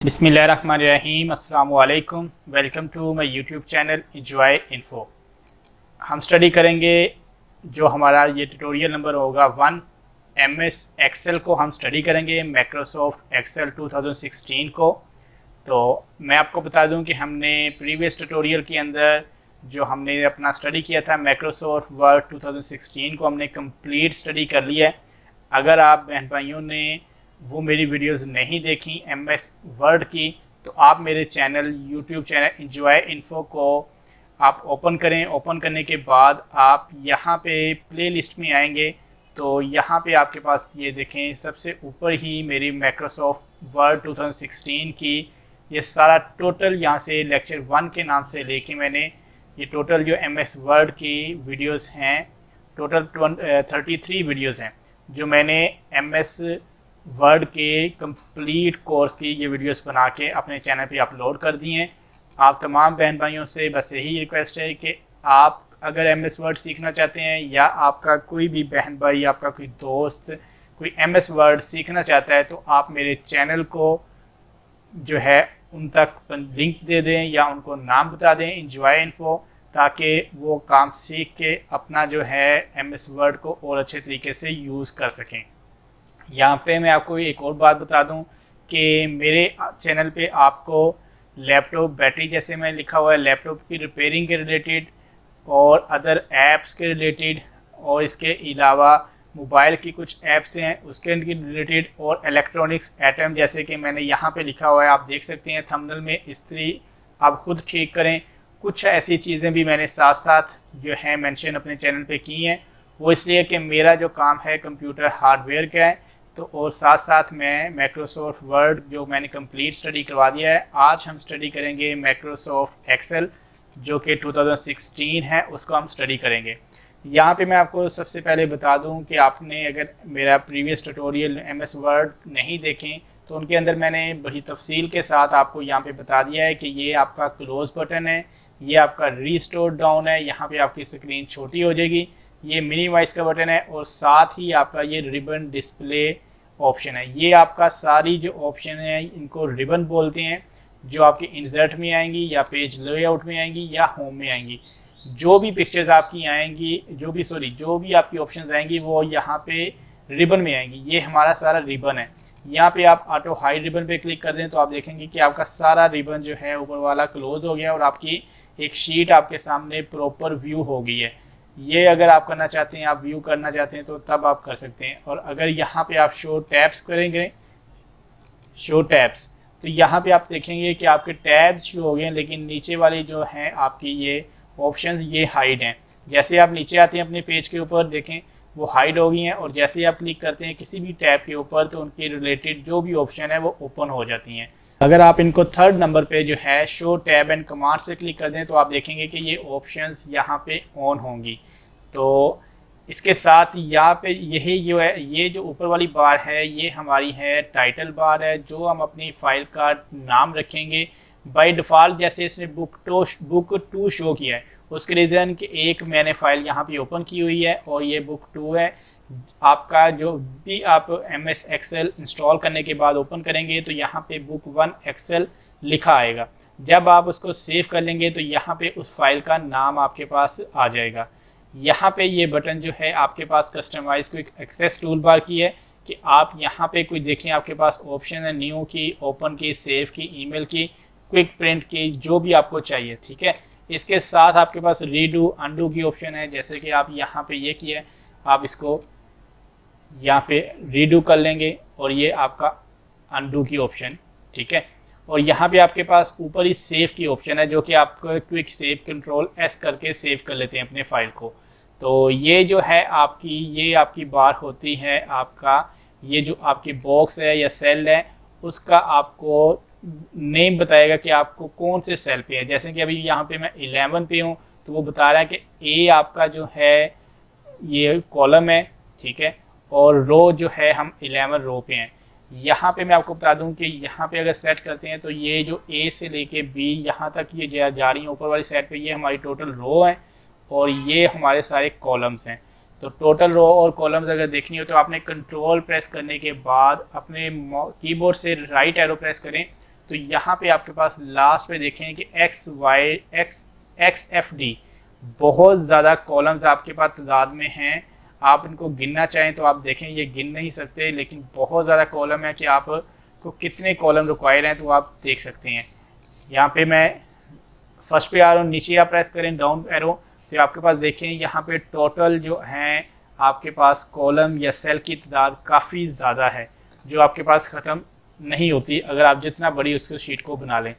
बिस्मिल्लाहिर्रहमानिर्रहीम अस्सलाम वालेकुम। Welcome to my YouTube channel enjoy info. हम स्टडी करेंगे जो हमारा ये ट्यूटोरियल नंबर होगा 1 MS एक्सेल को हम स्टडी करेंगे, माइक्रोसॉफ्ट एक्सेल 2016 को। तो मैं आपको बता दूं कि हमने प्रीवियस ट्यूटोरियल के अंदर जो हमने अपना स्टडी किया था माइक्रोसॉफ्ट वर्ड 2016 को हमने कंप्लीट स्टडी कर लिया है। अगर आप बहन भाइयों ने वो मेरी वीडियोस नहीं देखी MS वर्ड की तो आप मेरे channel YouTube channel enjoy info को आप ओपन करें। ओपन करने के बाद आप यहाँ पे प्लेलिस्ट में आएंगे तो यहाँ पे आपके पास ये देखें सबसे ऊपर ही मेरी माइक्रोसॉफ्ट वर्ड 2016 की ये सारा टोटल यहाँ से लेक्चर 1 के नाम से लेके मैंने ये टोटल जो MS वर्ड की वीडियोस हैं टोटल 33 वीडियोस हैं जो मैंने MS वर्ड के कंप्लीट कोर्स की ये वीडियोस बना के अपने चैनल पे अपलोड कर दिए हैं। आप तमाम बहन भाइयों से बस यही रिक्वेस्ट है कि आप अगर MS वर्ड सीखना चाहते हैं या आपका कोई भी बहन भाई, आपका कोई दोस्त कोई MS वर्ड सीखना चाहता है तो आप मेरे चैनल को जो है उन तक लिंक दे दें या उनको नाम बता दें एंजॉय इन्फो, ताकि वो काम सीख के अपना जो है MS वर्ड को और अच्छे तरीके से यूज़ कर सकें। यहाँ पे मैं आपको एक और बात बता दूं कि मेरे चैनल पे आपको लैपटॉप बैटरी, जैसे मैं लिखा हुआ है लैपटॉप की रिपेयरिंग के रिलेटेड और अदर ऐप्स के रिलेटेड, और इसके अलावा मोबाइल की कुछ ऐप्स हैं उसके रिलेटेड, और इलेक्ट्रॉनिक्स आइटम जैसे कि मैंने यहाँ पे लिखा हुआ है, आप देख सकते हैं थंबनेल में, इस्त्री आप खुद ठीक करें। कुछ ऐसी चीज़ें भी मैंने साथ साथ जो है मेंशन अपने चैनल पे की हैं। वो इसलिए कि मेरा जो काम है कंप्यूटर हार्डवेयर का है, तो और साथ साथ मैं माइक्रोसॉफ्ट वर्ड जो मैंने कंप्लीट स्टडी करवा दिया है। आज हम स्टडी करेंगे माइक्रोसॉफ्ट एक्सेल जो कि 2016 है, उसको हम स्टडी करेंगे। यहाँ पे मैं आपको सबसे पहले बता दूं कि आपने अगर मेरा प्रीवियस ट्यूटोरियल MS वर्ड नहीं देखें तो उनके अंदर मैंने बड़ी तफसील के साथ आपको यहाँ पे बता दिया है कि ये आपका क्लोज बटन है, ये आपका रीस्टोर डाउन है, यहाँ पे आपकी स्क्रीन छोटी हो जाएगी, ये मिनिमाइज का बटन है, और साथ ही आपका ये रिबन डिस्प्ले ऑप्शन है। ये आपका सारी जो ऑप्शन है इनको रिबन बोलते हैं, जो आपके इंसर्ट में आएंगी या पेज लेआउट में आएंगी या होम में आएंगी। जो भी पिक्चर्स आपकी आएंगी, जो भी आपकी ऑप्शंस आएंगी वो यहाँ पे रिबन में आएंगी। ये हमारा सारा रिबन है। यहाँ पे आप ऑटो हाइड रिबन पे क्लिक कर दें तो आप देखेंगे कि आपका सारा रिबन जो है ऊपर वाला क्लोज हो गया और आपकी एक शीट आपके सामने प्रॉपर व्यू हो गई है। ये अगर आप करना चाहते हैं, आप व्यू करना चाहते हैं तो तब आप कर सकते हैं। और अगर यहाँ पे आप शो टैब्स करेंगे, शो टैब्स, तो यहाँ पे आप देखेंगे कि आपके टैब्स शो हो गए, लेकिन नीचे वाली जो हैं आपकी ये ऑप्शंस ये हाइड हैं। जैसे आप नीचे आते हैं अपने पेज के ऊपर देखें वो हाइड हो गई हैं, और जैसे आप क्लिक करते हैं किसी भी टैब के ऊपर तो उनके रिलेटेड जो भी ऑप्शन है वो ओपन हो जाती हैं। अगर आप इनको थर्ड नंबर पे जो है शो टैब एंड कमांड्स पे क्लिक कर दें तो आप देखेंगे कि ये ऑप्शंस यहाँ पे ऑन होंगी। तो इसके साथ यहाँ पे यही जो है, ये जो ऊपर वाली बार है ये हमारी है टाइटल बार है, जो हम अपनी फाइल का नाम रखेंगे। बाय डिफ़ॉल्ट जैसे इसने बुक टू शो किया है, उसके रीज़न कि एक मैंने फ़ाइल यहाँ पे ओपन की हुई है और ये बुक 2 है। आपका जो भी आप MS एक्सेल इंस्टॉल करने के बाद ओपन करेंगे तो यहाँ पे बुक 1 एक्सेल लिखा आएगा। जब आप उसको सेव कर लेंगे तो यहाँ पे उस फाइल का नाम आपके पास आ जाएगा। यहाँ पे ये बटन जो है आपके पास customize quick access toolbar की है कि आप यहाँ पे कोई देखें, आपके पास ऑप्शन है न्यू की, ओपन की, सेव की, ईमेल की, क्विक प्रिंट की, जो भी आपको चाहिए। ठीक है, इसके साथ आपके पास रीडू अंडू की ऑप्शन है। जैसे कि आप यहाँ पे ये किया, आप इसको यहाँ पे रीडू कर लेंगे और ये आपका अंडू की ऑप्शन। ठीक है, और यहाँ पे आपके पास ऊपर ही सेव की ऑप्शन है, जो कि आपको क्विक सेव Ctrl+S करके सेव कर लेते हैं अपने फाइल को। तो ये जो है आपकी, ये आपकी बार होती है, आपका ये जो आपकी बॉक्स है या सेल है उसका आपको नेम बताएगा कि आपको कौन से सेल पे है। जैसे कि अभी यहाँ पे मैं 11 पे हूँ तो वो बता रहा है कि ए आपका जो है ये कॉलम है। ठीक है, और रो जो है हम 11 रो पे हैं। यहाँ पे मैं आपको बता दूं कि यहाँ पे अगर सेट करते हैं तो ये जो A से लेके B यहाँ तक ये जा रही है ऊपर वाली साइड पे, ये हमारी टोटल रो है और ये हमारे सारे कॉलम्स हैं। तो टोटल रो और कॉलम्स अगर देखनी हो तो आपने कंट्रोल प्रेस करने के बाद अपने कीबोर्ड से राइट एरो प्रेस करें तो यहाँ पे आपके पास लास्ट पे देखें कि XFD बहुत ज़्यादा कॉलम्स आपके पास तादाद में हैं। आप इनको गिनना चाहें तो आप देखें, ये गिन नहीं सकते, लेकिन बहुत ज़्यादा कॉलम है कि आपको कितने कॉलम रिक्वायर हैं तो आप देख सकते हैं। यहाँ पे मैं फर्स्ट पे आ रहा हूँ, नीचे आप प्रेस करें डाउन एरो तो आपके पास देखें यहाँ पे टोटल जो हैं आपके पास कॉलम या सेल की तादाद काफ़ी ज़्यादा है, जो आपके पास ख़त्म नहीं होती अगर आप जितना बड़ी उसको शीट को बना लें।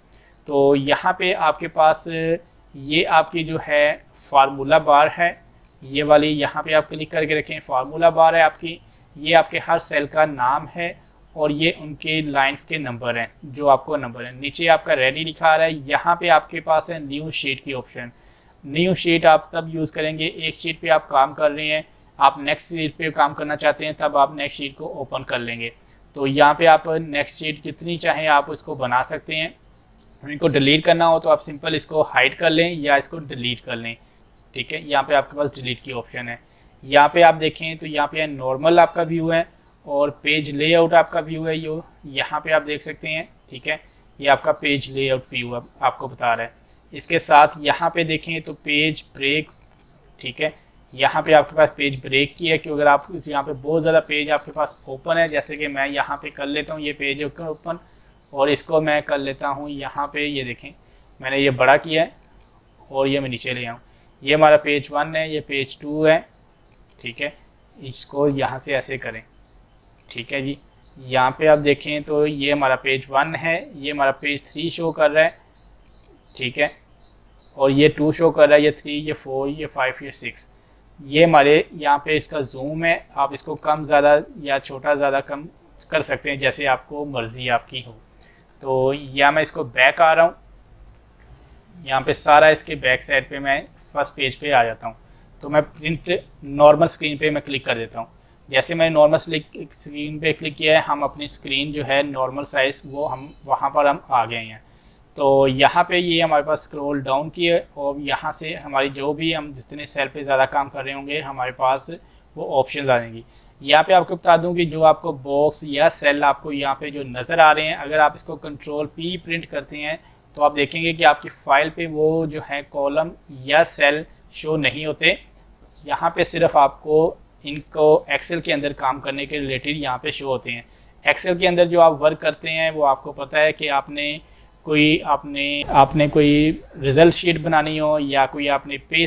तो यहाँ पे आपके पास ये आपकी जो है फार्मूला बार है, ये वाली यहाँ पे आप क्लिक करके रखें, फार्मूला बार है आपकी, ये आपके हर सेल का नाम है और ये उनके लाइंस के नंबर हैं जो आपको नंबर है। नीचे आपका रेडी लिखा रहा है, यहाँ पे आपके पास है न्यू शीट की ऑप्शन। न्यू शीट आप तब यूज़ करेंगे, एक शीट पे आप काम कर रहे हैं, आप नेक्स्ट शीट पे काम करना चाहते हैं, तब आप नेक्स्ट शीट को ओपन कर लेंगे। तो यहाँ पे आप नेक्स्ट शीट जितनी चाहें आप उसको बना सकते हैं। इनको डिलीट करना हो तो आप सिंपल इसको हाइड कर लें या इसको डिलीट कर लें, ठीक है। यहाँ पे आपके पास डिलीट की ऑप्शन है। यहाँ पे आप देखें तो यहाँ पे नॉर्मल आपका व्यू है और पेज लेआउट आपका व्यू है, यो यहाँ पे आप देख सकते हैं, ठीक है। ये आपका पेज लेआउट व्यू आपको बता रहा है। इसके साथ यहाँ पे देखें तो पेज ब्रेक, ठीक है। यहाँ पे आपके पास पेज ब्रेक की है कि अगर आप यहाँ पे बहुत ज़्यादा पेज आपके पास ओपन है, जैसे कि मैं यहाँ पे कर लेता हूँ ये पेज ओपन और इसको मैं कर लेता हूँ यहाँ पे, ये देखें मैंने ये बड़ा किया है और ये मैं नीचे ले आऊँ। ये हमारा पेज 1 है, ये पेज 2 है, ठीक है। इसको यहाँ से ऐसे करें, ठीक है जी। यहाँ पे आप देखें तो ये हमारा पेज 1 है, ये हमारा पेज 3 शो कर रहा है, ठीक है। और ये 2 शो कर रहा है, ये 3, ये 4, ये 5, ये 6। ये हमारे यहाँ पे इसका जूम है, आप इसको कम ज़्यादा या छोटा ज़्यादा कम कर सकते हैं जैसे आपको मर्ज़ी आपकी हो। तो यहाँ मैं इसको बैक आ रहा हूँ, यहाँ पे सारा इसके बैक साइड पे मैं फर्स्ट पेज पे आ जाता हूँ। तो मैं प्रिंट नॉर्मल स्क्रीन पे मैं क्लिक कर देता हूँ। जैसे मैंने नॉर्मल स्क्रीन पे क्लिक किया है, हम अपनी स्क्रीन जो है नॉर्मल साइज़ वो हम वहाँ पर हम आ गए हैं। तो यहाँ पे ये हमारे पास स्क्रॉल डाउन की है और यहाँ से हमारी जो भी हम जितने सेल पे ज़्यादा काम कर रहे होंगे हमारे पास वो ऑप्शन आ जाएंगी। यहाँ पे आपको बता दूँ कि जो आपको बॉक्स या सेल आपको यहाँ पे जो नज़र आ रहे हैं, अगर आप इसको कंट्रोल P प्रिंट करते हैं तो आप देखेंगे कि आपकी फ़ाइल पे वो जो है कॉलम या सेल शो नहीं होते। यहाँ पे सिर्फ आपको इनको एक्सेल के अंदर काम करने के रिलेटेड यहाँ पे शो होते हैं। एक्सेल के अंदर जो आप वर्क करते हैं वो आपको पता है कि आपने कोई रिज़ल्ट शीट बनानी हो या कोई आपने पे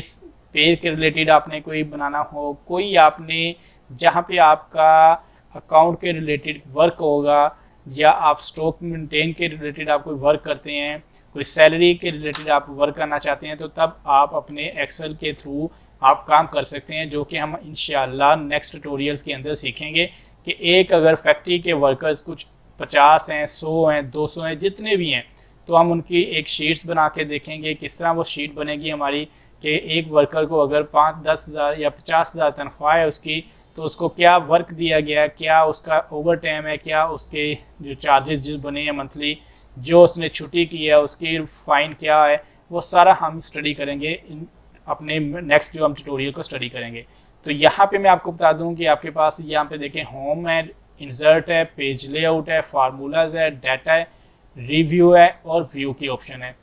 के रिलेटेड आपने कोई बनाना हो, कोई आपने जहाँ पे आपका अकाउंट के रिलेटेड वर्क होगा, या आप स्टॉक मेंटेन के रिलेटेड आप कोई वर्क करते हैं, कोई सैलरी के रिलेटेड आप वर्क करना चाहते हैं, तो तब आप अपने एक्सेल के थ्रू आप काम कर सकते हैं, जो कि हम इंशाल्लाह नेक्स्ट ट्यूटोरियल्स के अंदर सीखेंगे कि एक अगर फैक्ट्री के वर्कर्स कुछ 50 हैं, 100 हैं, 200 हैं, जितने भी हैं, तो हम उनकी एक शीट्स बना के देखेंगे किस तरह वो शीट बनेगी हमारी कि एक वर्कर को अगर 5-10 हज़ार या 50 हज़ार तनख्वाह है उसकी, तो उसको क्या वर्क दिया गया है, क्या उसका ओवर टाइम है, क्या उसके जो चार्जेस जो बने हैं मंथली, जो उसने छुट्टी की है उसकी फ़ाइन क्या है, वो सारा हम स्टडी करेंगे अपने नेक्स्ट जो हम ट्यूटोरियल को स्टडी करेंगे। तो यहाँ पे मैं आपको बता दूँ कि आपके पास यहाँ पे देखें होम है, इंसर्ट है, पेज लेआउट है, फार्मूलाज है, डाटा है, रिव्यू है और व्यू की ऑप्शन है।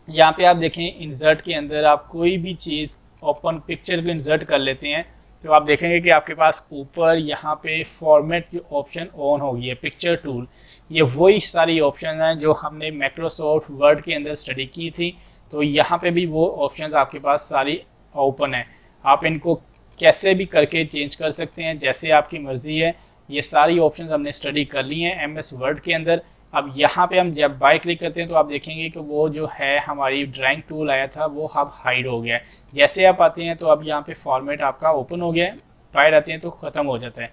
यहाँ पे आप देखें इंसर्ट के अंदर आप कोई भी चीज़ ओपन पिक्चर को इंसर्ट कर लेते हैं तो आप देखेंगे कि आपके पास ऊपर यहाँ पे फॉर्मेट की ऑप्शन ऑन हो गई है, पिक्चर टूल। ये वही सारी ऑप्शन हैं जो हमने माइक्रोसॉफ्ट वर्ड के अंदर स्टडी की थी, तो यहाँ पे भी वो ऑप्शंस आपके पास सारी ओपन है। आप इनको कैसे भी करके चेंज कर सकते हैं, जैसे आपकी मर्ज़ी है। ये सारी ऑप्शंस हमने स्टडी कर ली हैं MS वर्ड के अंदर। अब यहाँ पे हम जब बाय क्लिक करते हैं तो आप देखेंगे कि वो जो है हमारी ड्राइंग टूल आया था वो अब हाइड हो गया है। जैसे आप आते हैं तो अब यहाँ पे फॉर्मेट आपका ओपन हो गया है, बाहर आते हैं तो ख़त्म हो जाता है।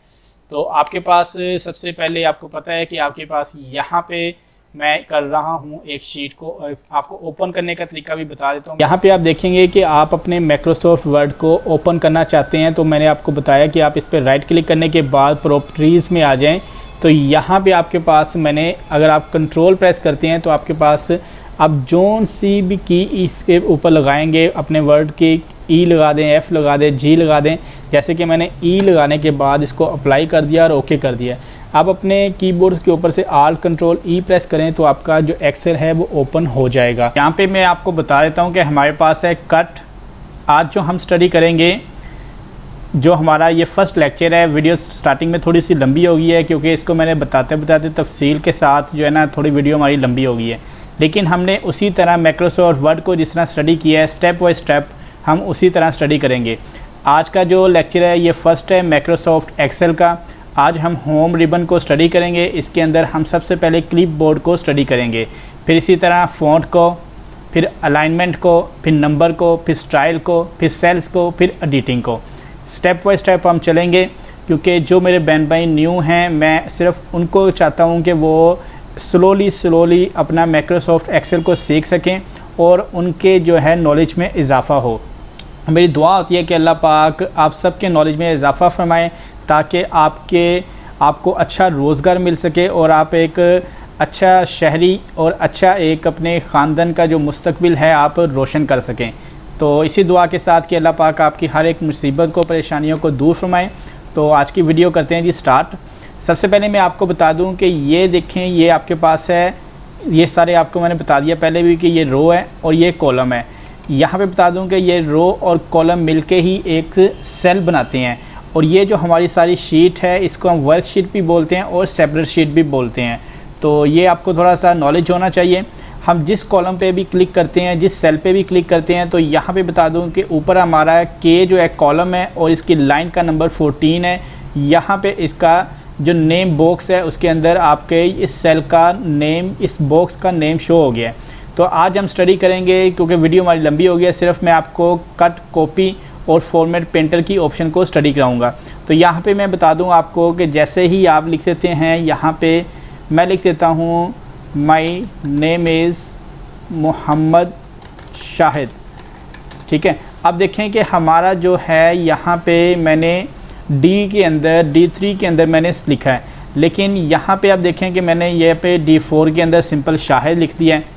तो आपके पास सबसे पहले आपको पता है कि आपके पास यहाँ पे मैं कर रहा हूँ एक शीट को, आपको ओपन करने का तरीका भी बता देता हूँ। यहाँ पे आप देखेंगे कि आप अपने माइक्रोसॉफ्ट वर्ड को ओपन करना चाहते हैं, तो मैंने आपको बताया कि आप इस पर राइट क्लिक करने के बाद प्रॉपर्टीज़ में आ जाएं। तो यहाँ पे आपके पास मैंने अगर आप कंट्रोल प्रेस करते हैं तो आपके पास आप जोन सी भी की इसके ऊपर लगाएंगे अपने वर्ड की, ई लगा दें, F लगा दें, G लगा दें। जैसे कि मैंने ई लगाने के बाद इसको अप्लाई कर दिया और ओके कर दिया। आप अपने कीबोर्ड के ऊपर से Alt Ctrl E प्रेस करें तो आपका जो एक्सेल है वो ओपन हो जाएगा। यहाँ पे मैं आपको बता देता हूँ कि हमारे पास है कट। आज जो हम स्टडी करेंगे, जो हमारा ये फर्स्ट लेक्चर है, वीडियो स्टार्टिंग में थोड़ी सी लंबी हो गई है क्योंकि इसको मैंने बताते बताते तफसील के साथ जो है ना थोड़ी वीडियो हमारी लंबी हो गई है। लेकिन हमने उसी तरह माइक्रोसॉफ्ट वर्ड को जिस तरह स्टडी किया है स्टेप बाय स्टेप हम उसी तरह स्टडी करेंगे। आज का जो लेक्चर है ये फर्स्ट है माइक्रोसॉफ्ट एक्सेल का। आज हम होम रिबन को स्टडी करेंगे। इसके अंदर हम सबसे पहले क्लिपबोर्ड को स्टडी करेंगे, फिर इसी तरह फ़ॉन्ट को, फिर अलाइनमेंट को, फिर नंबर को, फिर स्टाइल को, फिर सेल्स को, फिर एडिटिंग को। स्टेप बाय स्टेप हम चलेंगे क्योंकि जो मेरे बहन भाई न्यू हैं मैं सिर्फ उनको चाहता हूं कि वो स्लोली अपना माइक्रोसॉफ्ट एक्सेल को सीख सकें और उनके जो है नॉलेज में इजाफ़ा हो। मेरी दुआ होती है कि अल्लाह पाक आप सबके नॉलेज में इजाफ़ा फरमाएं ताकि आपको अच्छा रोज़गार मिल सके और आप एक अच्छा शहरी और अच्छा एक अपने ख़ानदान का जो मुस्तकबिल है आप रोशन कर सकें। तो इसी दुआ के साथ कि अल्लाह पाक आपकी हर एक मुसीबत को, परेशानियों को दूर फरमाएं। तो आज की वीडियो करते हैं जी स्टार्ट। सबसे पहले मैं आपको बता दूं कि ये देखें, ये आपके पास है, ये सारे आपको मैंने बता दिया पहले भी कि ये रो है और ये कॉलम है। यहाँ पे बता दूं कि ये रो और कॉलम मिलके ही एक सेल बनाते हैं और ये जो हमारी सारी शीट है इसको हम वर्कशीट भी बोलते हैं और सेपरेट शीट भी बोलते हैं। तो ये आपको थोड़ा सा नॉलेज होना चाहिए। हम जिस कॉलम पे भी क्लिक करते हैं, जिस सेल पे भी क्लिक करते हैं, तो यहाँ पे बता दूं कि ऊपर हमारा के जो है कॉलम है और इसकी लाइन का नंबर 14 है। यहाँ पे इसका जो नेम बॉक्स है उसके अंदर आपके इस सेल का नेम, इस बॉक्स का नेम शो हो गया है। तो आज हम स्टडी करेंगे क्योंकि वीडियो हमारी लंबी हो गई है, सिर्फ मैं आपको कट, कॉपी और फॉर्मेट पेंटर की ऑप्शन को स्टडी कराऊँगा। तो यहाँ पर मैं बता दूँ आपको कि जैसे ही आप लिख देते हैं, यहाँ पर मैं लिख देता हूँ my name is Mohammad Shahid, ठीक है। अब देखें कि हमारा जो है यहाँ पे मैंने डी के अंदर, D3 के अंदर मैंने लिखा है, लेकिन यहाँ पे आप देखें कि मैंने ये पे D4 के अंदर सिंपल शाहिद लिख दिया है।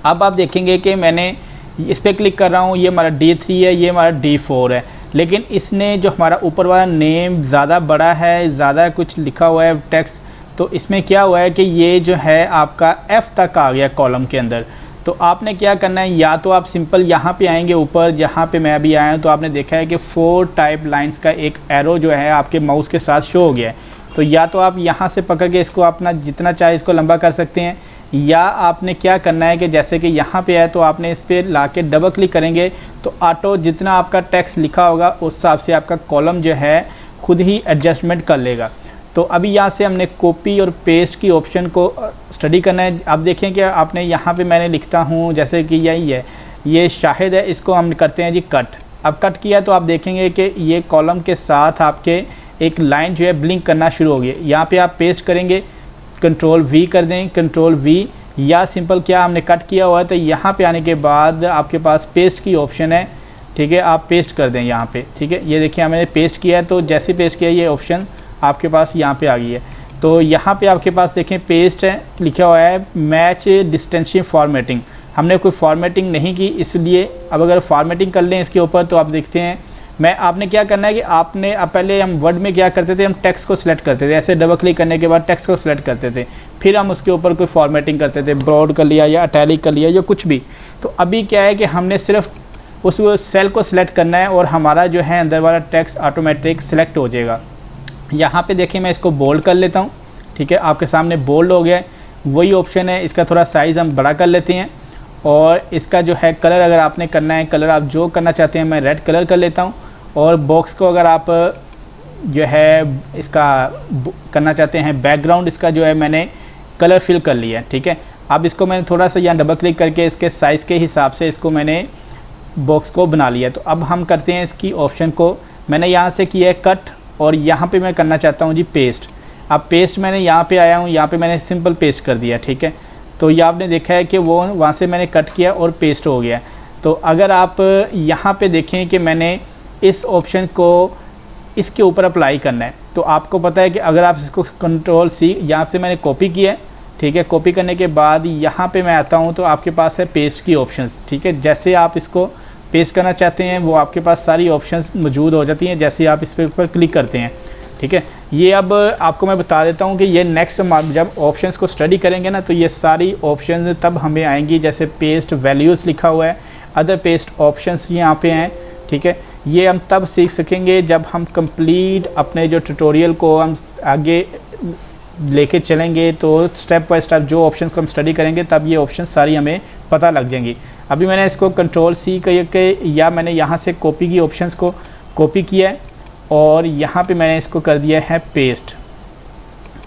अब आप देखेंगे कि मैंने इस पर क्लिक कर रहा हूँ, ये हमारा D3 है, ये हमारा D4 है, लेकिन इसने जो हमारा ऊपर वाला नेम ज़्यादा बड़ा है, ज़्यादा कुछ लिखा हुआ है टेक्स्ट। तो इसमें क्या हुआ है कि ये जो है आपका F तक आ गया कॉलम के अंदर। तो आपने क्या करना है, या तो आप सिंपल यहाँ पे आएंगे ऊपर, जहाँ पे मैं अभी आया हूँ, तो आपने देखा है कि 4 टाइप लाइंस का एक एरो जो है आपके माउस के साथ शो हो गया है। तो या तो आप यहाँ से पकड़ के इसको अपना जितना चाहे इसको लंबा कर सकते हैं, या आपने क्या करना है कि जैसे कि यहाँ पे है तो आपने इस पर ला के डबल क्लिक करेंगे तो ऑटो जितना आपका टेक्स्ट लिखा होगा उस हिसाब से आपका कॉलम जो है खुद ही एडजस्टमेंट कर लेगा। तो अभी यहाँ से हमने कॉपी और पेस्ट की ऑप्शन को स्टडी करना है। आप देखें कि आपने यहाँ पे मैंने लिखता हूँ जैसे कि यही है, ये शाहिद है, इसको हम करते हैं जी कट। अब कट किया तो आप देखेंगे कि ये कॉलम के साथ आपके एक लाइन जो है ब्लिंक करना शुरू हो गई। यहाँ पे आप पेस्ट करेंगे, Ctrl V कर दें, Ctrl V, या सिंपल क्या हमने कट किया हुआ है तो यहाँ पे आने के बाद आपके पास पेस्ट की ऑप्शन है, ठीक है। आप पेस्ट कर दें यहाँ पे, ठीक है। ये देखिए मैंने पेस्ट किया है, तो जैसे पेस्ट किया ये ऑप्शन आपके पास यहाँ पे आ गई है। तो यहाँ पे आपके पास देखें पेस्ट है, लिखा हुआ है मैच डिस्टेंशियल फॉर्मेटिंग। हमने कोई फॉर्मेटिंग नहीं की, इसलिए अब अगर फॉर्मेटिंग कर लें इसके ऊपर तो आप देखते हैं आपने क्या करना है कि आपने पहले हम वर्ड में क्या करते थे, हम टेक्स्ट को सिलेक्ट करते थे, ऐसे डबल क्लिक करने के बाद टेक्स्ट को सिलेक्ट करते थे, फिर हम उसके ऊपर कोई फॉर्मेटिंग करते थे, ब्रॉड कर लिया या इटैलिक कर लिया या कुछ भी। तो अभी क्या है कि हमने सिर्फ उस सेल को सिलेक्ट करना है और हमारा जो है अंदर वाला टेक्स्ट ऑटोमेटिक सिलेक्ट हो जाएगा। यहाँ पे देखिए मैं इसको बोल्ड कर लेता हूँ, ठीक है। आपके सामने बोल्ड हो गया, वही ऑप्शन है। इसका थोड़ा साइज़ हम बड़ा कर लेते हैं और इसका जो है कलर अगर आपने करना है, कलर आप जो करना चाहते हैं, मैं रेड कलर कर लेता हूँ। और बॉक्स को अगर आप जो है इसका करना चाहते हैं बैकग्राउंड, इसका जो है मैंने कलर फिल कर लिया है, ठीक है। अब इसको मैंने थोड़ा सा यहाँ डबल क्लिक करके इसके साइज़ के हिसाब से इसको मैंने बॉक्स को बना लिया। तो अब हम करते हैं इसकी ऑप्शन को, मैंने यहाँ से किया है कट और यहाँ पे मैं करना चाहता हूँ जी पेस्ट। अब पेस्ट मैंने यहाँ पे आया हूँ, यहाँ पे मैंने सिंपल पेस्ट कर दिया, ठीक है। तो ये आपने देखा है कि वो वहाँ से मैंने कट किया और पेस्ट हो गया। तो अगर आप यहाँ पे देखें कि मैंने इस ऑप्शन को इसके ऊपर अप्लाई करना है, तो आपको पता है कि अगर आप इसको Ctrl C, यहाँ से मैंने कॉपी किया है, ठीक है। कॉपी करने के बाद यहाँ पे मैं आता हूँ तो आपके पास है पेस्ट की ऑप्शंस, ठीक है। जैसे आप इसको पेस्ट करना चाहते हैं वो आपके पास सारी ऑप्शंस मौजूद हो जाती हैं जैसे आप इस पर ऊपर क्लिक करते हैं। ठीक है। ये अब आपको मैं बता देता हूँ कि ये नेक्स्ट जब ऑप्शंस को स्टडी करेंगे ना, तो ये सारी ऑप्शन तब हमें आएंगी। जैसे पेस्ट वैल्यूज़ लिखा हुआ है, अदर पेस्ट ऑप्शंस यहाँ पे हैं, ठीक है। ये हम तब सीख सकेंगे जब हम कंप्लीट अपने जो ट्यूटोरियल को हम आगे लेके चलेंगे, तो स्टेप बाय स्टेप जो ऑप्शन को हम स्टडी करेंगे तब ये ऑप्शन सारी हमें पता लग जाएंगी। अभी मैंने इसको कंट्रोल सी करके या मैंने यहाँ से कॉपी की ऑप्शंस को कॉपी किया है और यहाँ पे मैंने इसको कर दिया है पेस्ट,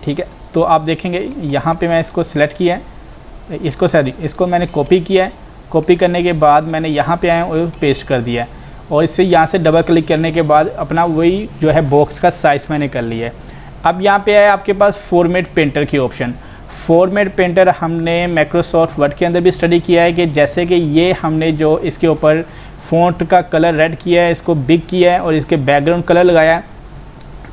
ठीक है। तो आप देखेंगे यहाँ पे मैं इसको सिलेक्ट किया है, इसको मैंने कॉपी किया है। कॉपी करने के बाद मैंने यहाँ पे आया और पेस्ट कर दिया है, और इससे यहाँ से डबल क्लिक करने के बाद अपना वही जो है बॉक्स का साइज़ मैंने कर लिया है। अब यहाँ पे है आपके पास फॉर्मेट पेंटर की ऑप्शन। फॉर्मेट पेंटर हमने माइक्रोसॉफ्ट वर्ड के अंदर भी स्टडी किया है कि जैसे कि ये हमने जो इसके ऊपर फ़ॉन्ट का कलर रेड किया है, इसको बिग किया है और इसके बैकग्राउंड कलर लगाया है।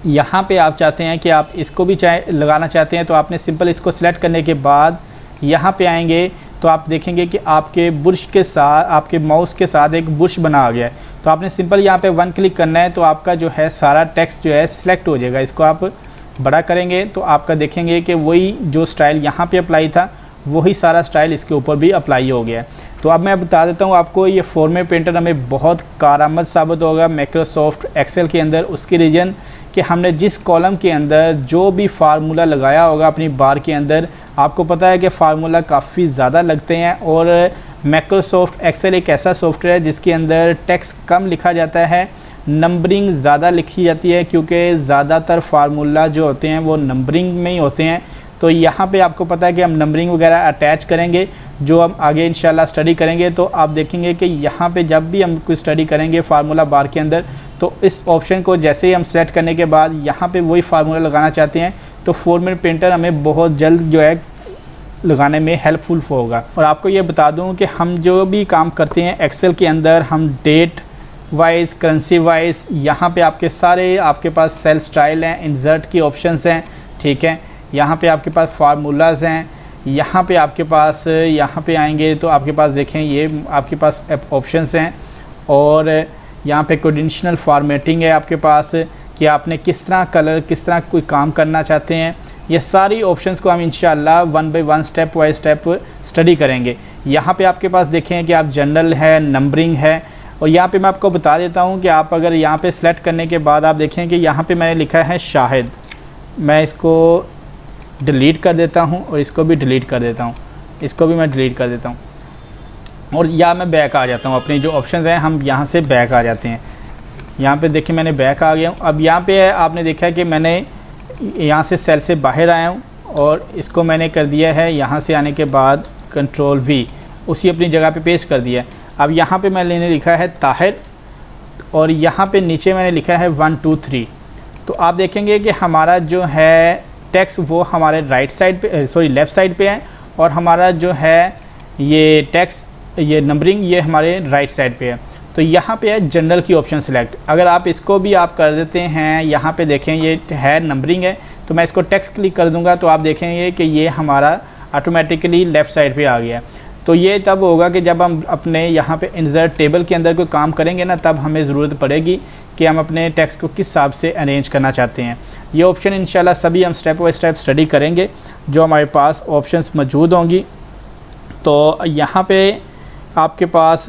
यहाँ पे आप चाहते हैं कि आप इसको भी लगाना चाहते हैं, तो आपने सिंपल इसको सिलेक्ट करने के बाद यहाँ पे आएंगे तो आप देखेंगे कि आपके बुश के साथ, आपके माउस के साथ एक बुश बना आ गया है। तो आपने सिंपल यहाँ पे 1 क्लिक करना है, तो आपका जो है सारा टेक्स्ट जो है सिलेक्ट हो जाएगा। इसको आप बड़ा करेंगे तो आपका देखेंगे कि वही जो स्टाइल यहाँ पे अप्लाई था वही सारा स्टाइल इसके ऊपर भी अप्लाई हो गया है। तो अब मैं बता देता हूँ आपको, ये फॉर्मेट पेंटर हमें बहुत कारआमद साबित होगा माइक्रोसॉफ्ट एक्सेल के अंदर। उसकी रीज़न कि हमने जिस कॉलम के अंदर जो भी फार्मूला लगाया होगा अपनी बार के अंदर, आपको पता है कि फार्मूला काफ़ी ज़्यादा लगते हैं, और माइक्रोसॉफ्ट एक्सेल एक ऐसा सॉफ्टवेयर है जिसके अंदर टेक्स्ट कम लिखा जाता है, नंबरिंग ज़्यादा लिखी जाती है, क्योंकि ज़्यादातर फार्मूला जो होते हैं वो नंबरिंग में ही होते हैं। तो यहाँ पे आपको पता है कि हम नंबरिंग वगैरह अटैच करेंगे, जो हम आगे इंशाल्लाह स्टडी करेंगे। तो आप देखेंगे कि यहाँ पे जब भी हम कुछ स्टडी करेंगे फार्मूला बार के अंदर, तो इस ऑप्शन को जैसे ही हम सेलेक्ट करने के बाद यहाँ पे वही फार्मूला लगाना चाहते हैं, तो फॉर्मेट पेंटर हमें बहुत जल्द जो है लगाने में हेल्पफुल होगा। और आपको ये बता दूँ कि हम जो भी काम करते हैं एक्सेल के अंदर, हम डेट वाइज, करेंसी वाइज, यहाँ पे आपके सारे आपके पास सेल स्टाइल हैं, इंसर्ट की ऑप्शंस हैं, ठीक है। यहाँ पे आपके पास फार्मूलाज हैं, यहाँ पे आपके पास, यहाँ पे आएंगे तो आपके पास देखें ये आपके पास ऑप्शंस हैं, और यहाँ पे कोऑर्डिनेशनल फॉर्मेटिंग है आपके पास कि आपने किस तरह कलर, किस तरह कोई काम करना चाहते हैं। ये सारी ऑप्शंस को हम इंशाल्लाह 1 by 1 step by step study करेंगे। यहाँ पे आपके पास देखें कि आप जनरल है, नंबरिंग है, और यहाँ पे मैं आपको बता देता हूँ कि आप अगर यहाँ पे सेलेक्ट करने के बाद आप देखें कि यहाँ पे मैंने लिखा है शाहिद, मैं इसको डिलीट कर देता हूँ और इसको भी डिलीट कर देता हूँ, इसको भी मैं डिलीट कर देता हूँ, और या मैं बैक आ जाता हूँ। अपनी जो ऑप्शंस हैं हम यहाँ से बैक आ जाते हैं। यहाँ पे देखिए मैंने बैक आ गया हूँ। अब यहाँ पे आपने देखा है कि मैंने यहाँ से सेल से बाहर आया हूँ और इसको मैंने कर दिया है, यहाँ से आने के बाद कंट्रोल V, उसी अपनी जगह पे पेस्ट कर दिया है। अब यहाँ पे मैंने लिखा है ताहिर, और यहाँ पे नीचे मैंने लिखा है 1 2 3। तो आप देखेंगे कि हमारा जो है टेक्स्ट वो हमारे राइट साइड पे, सॉरी लेफ़्ट साइड पे है, और हमारा जो है ये टेक्स्ट, ये नंबरिंग, ये हमारे राइट साइड पे है। तो यहाँ पे है जनरल की ऑप्शन सिलेक्ट। अगर आप इसको भी आप कर देते हैं, यहाँ पे देखें ये है नंबरिंग है, तो मैं इसको टेक्स्ट क्लिक कर दूँगा तो आप देखेंगे कि ये हमारा ऑटोमेटिकली लेफ़्ट साइड पे आ गया। तो ये तब होगा कि जब हम अपने यहाँ पे इंसर्ट टेबल के अंदर कोई काम करेंगे ना, तब हमें ज़रूरत पड़ेगी कि हम अपने टेक्स्ट को किस हिसाब से अरेंज करना चाहते हैं। ये ऑप्शन इंशाल्लाह सभी हम स्टेप बाय स्टेप स्टडी करेंगे, जो हमारे पास ऑप्शंस मौजूद होंगी। तो यहाँ पे आपके पास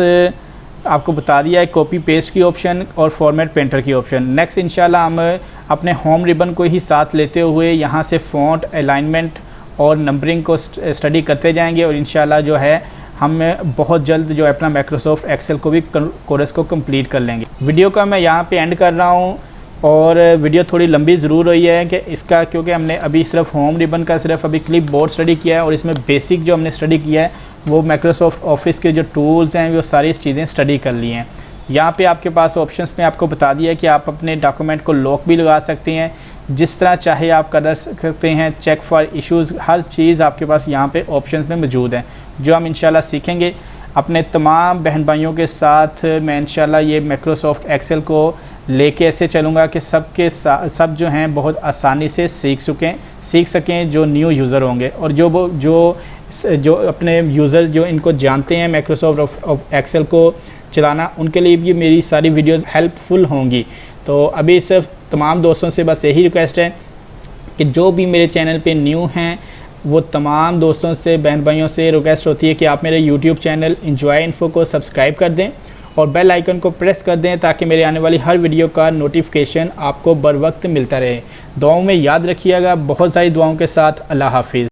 आपको बता दिया है कॉपी पेस्ट की ऑप्शन और फॉर्मेट पेंटर की ऑप्शन। नेक्स्ट इंशाल्लाह हम अपने होम रिबन को ही साथ लेते हुए यहाँ से फ़ॉन्ट, अलाइनमेंट और नंबरिंग को स्टडी करते जाएंगे, और इंशाल्लाह जो है हम बहुत जल्द जो है अपना माइक्रोसॉफ्ट एक्सेल को भी कोर्स को कंप्लीट कर लेंगे। वीडियो का मैं यहाँ पे एंड कर रहा हूँ, और वीडियो थोड़ी लंबी ज़रूर हुई है कि इसका, क्योंकि हमने अभी सिर्फ होम रिबन का सिर्फ अभी क्लिप बोर्ड स्टडी किया है, और इसमें बेसिक जो हमने स्टडी किया है वो माइक्रोसॉफ्ट ऑफिस के जो टूल्स हैं वो सारी चीज़ें स्टडी कर ली हैं। यहाँ पे आपके पास ऑप्शंस में आपको बता दिया कि आप अपने डॉक्यूमेंट को लॉक भी लगा सकते हैं, जिस तरह चाहे आप कर सकते हैं, चेक फॉर इश्यूज़, हर चीज़ आपके पास यहाँ पे ऑप्शंस में मौजूद है, जो हम इंशाल्लाह सीखेंगे। अपने तमाम बहन भाइयों के साथ मैं इंशाल्लाह ये माइक्रोसॉफ्ट एक्सेल को लेके ऐसे चलूँगा कि सब जो हैं बहुत आसानी से सीख सकें जो न्यू यूज़र होंगे, और जो अपने यूज़र जो इनको जानते हैं माइक्रोसॉफ्ट एक्सेल को चलाना, उनके लिए भी मेरी सारी वीडियोस हेल्पफुल होंगी। तो अभी सिर्फ तमाम दोस्तों से बस यही रिक्वेस्ट है कि जो भी मेरे चैनल पे न्यू हैं वो तमाम दोस्तों से, बहन भाइयों से रिक्वेस्ट होती है कि आप मेरे यूट्यूब चैनल इंजॉय इन्फो को सब्सक्राइब कर दें और बेल आइकन को प्रेस कर दें ताकि मेरे आने वाली हर वीडियो का नोटिफिकेशन आपको बर वक्त मिलता रहे। दुआओं में याद रखिएगा। बहुत सारी दुआओं के साथ अल्लाह हाफिज़।